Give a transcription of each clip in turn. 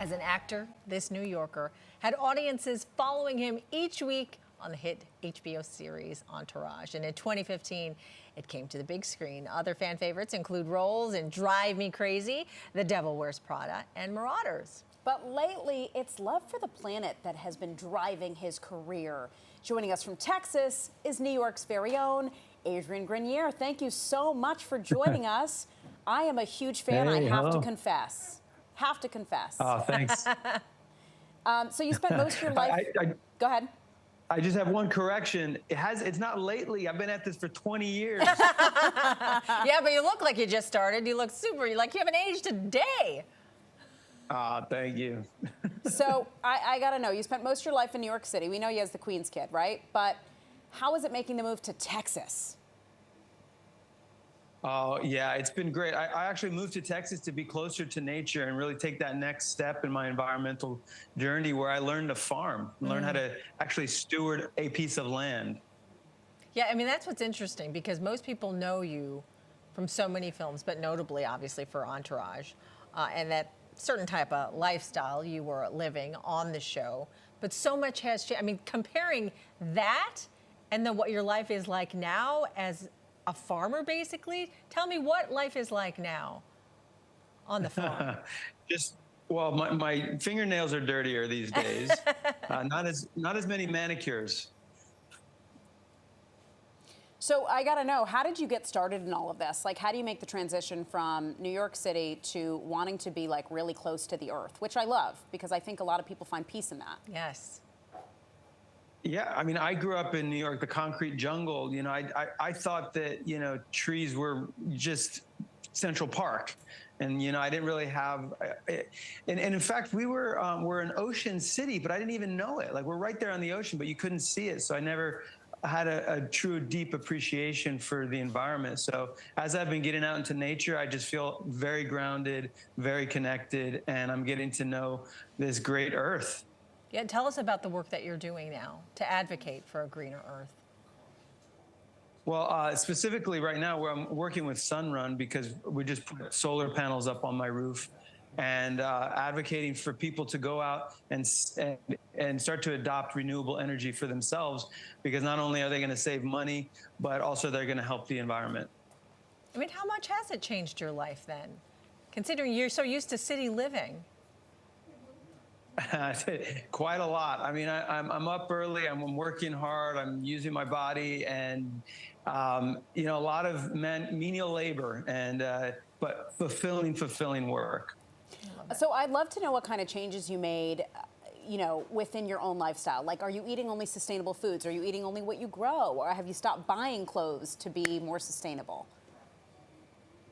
As an actor, this New Yorker had audiences following him each week on the hit HBO series Entourage. And in 2015, it came to the big screen. Other fan favorites include roles in Drive Me Crazy, The Devil Wears Prada, and Marauders. But lately, it's love for the planet that has been driving his career. Joining us from Texas is New York's very own Adrian Grenier. Thank you so much for joining us. I am a huge fan, Hey, I have to hello. confess. Have to confess. Oh, thanks. So you spent most of your life... Go ahead. I just have one correction. It's not lately. I've been at this for 20 years. Yeah, but you look like you just started. You look super, like you haven't aged a day. Thank you. So I got to know, you spent most of your life in New York City. We know you as the Queens kid, right? But how is it making the move to Texas? Oh, yeah, it's been great. I actually moved to Texas to be closer to nature and really take that next step in my environmental journey where I learned to farm, learn how to actually steward a piece of land. Yeah, I mean, that's what's interesting because most people know you from so many films, but notably, obviously, for Entourage and that certain type of lifestyle you were living on the show. But so much has changed. I mean, comparing that and then what your life is like now as a farmer, basically. Tell me what life is like now on the farm. Well, my fingernails are dirtier these days. Not as many manicures. So I got to know, how did you get started in all of this? Like, how do you make the transition from New York City to wanting to be like really close to the earth, which I love because I think a lot of people find peace in that. Yes. Yeah, I mean, I grew up in New York, the concrete jungle. You know, I thought that, you know, trees were just Central Park. And, you know, I didn't really have, and in fact, we're an ocean city, but I didn't even know it. Like, we're right there on the ocean, but you couldn't see it. So I never had a true deep appreciation for the environment. So as I've been getting out into nature, I just feel very grounded, very connected, and I'm getting to know this great earth. Yeah, tell us about the work that you're doing now to advocate for a greener earth. Well, specifically right now, where I'm working with Sunrun because we just put solar panels up on my roof, and advocating for people to go out and start to adopt renewable energy for themselves, because not only are they going to save money, but also they're going to help the environment. I mean, how much has it changed your life then, considering you're so used to city living? Quite a lot. I mean, I'm up early. I'm working hard. I'm using my body, and you know, a lot of menial labor, and but fulfilling work. So I'd love to know what kind of changes you made, you know, within your own lifestyle. Like, are you eating only sustainable foods? Are you eating only what you grow? Or have you stopped buying clothes to be more sustainable?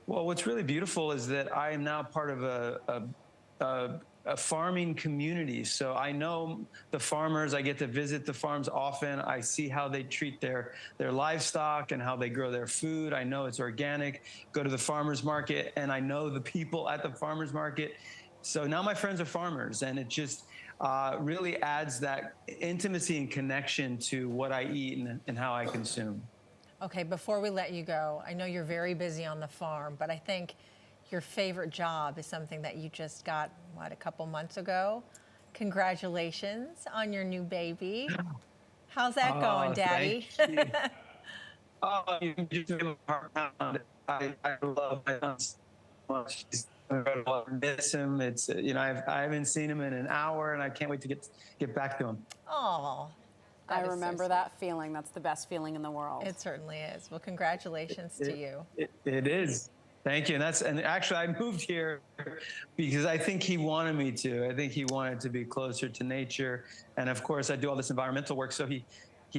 Well, what's really beautiful is that I am now part of a farming community. So I know the farmers. I get to visit the farms often. I see how they treat their livestock and how they grow their food. I know it's organic. Go to the farmers market, and I know the people at the farmers market. So now my friends are farmers, and it just really adds that intimacy and connection to what I eat and how I consume. Okay, before we let you go, I know you're very busy on the farm, but I think your favorite job is something that you just got, what, a couple months ago? Congratulations on your new baby. How's that going, Daddy? Thank you. Oh, you can just give him a hard time. I love my son so much. He's incredible. I miss him. It's, you know, I haven't seen him in an hour, and I can't wait to get back to him. Oh, I remember that feeling. That's the best feeling in the world. It certainly is. Well, congratulations to you. It is. Thank you. And actually, I moved here because I think he wanted me to. I think he wanted to be closer to nature. And of course, I do all this environmental work, so he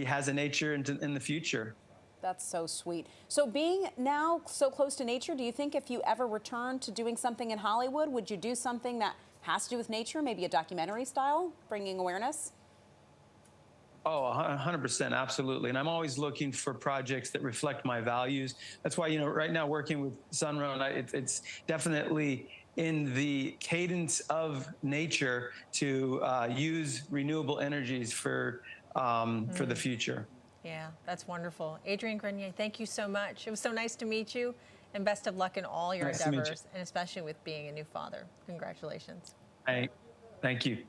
has a nature in the future. That's so sweet. So being now so close to nature, do you think if you ever return to doing something in Hollywood, would you do something that has to do with nature, maybe a documentary style, bringing awareness? Oh, 100%, absolutely. And I'm always looking for projects that reflect my values. That's why, you know, right now working with Sunrun, it's definitely in the cadence of nature to use renewable energies for the future. Yeah, that's wonderful. Adrian Grenier, thank you so much. It was so nice to meet you, and best of luck in all your endeavors, and especially with being a new father. Congratulations. Thank you.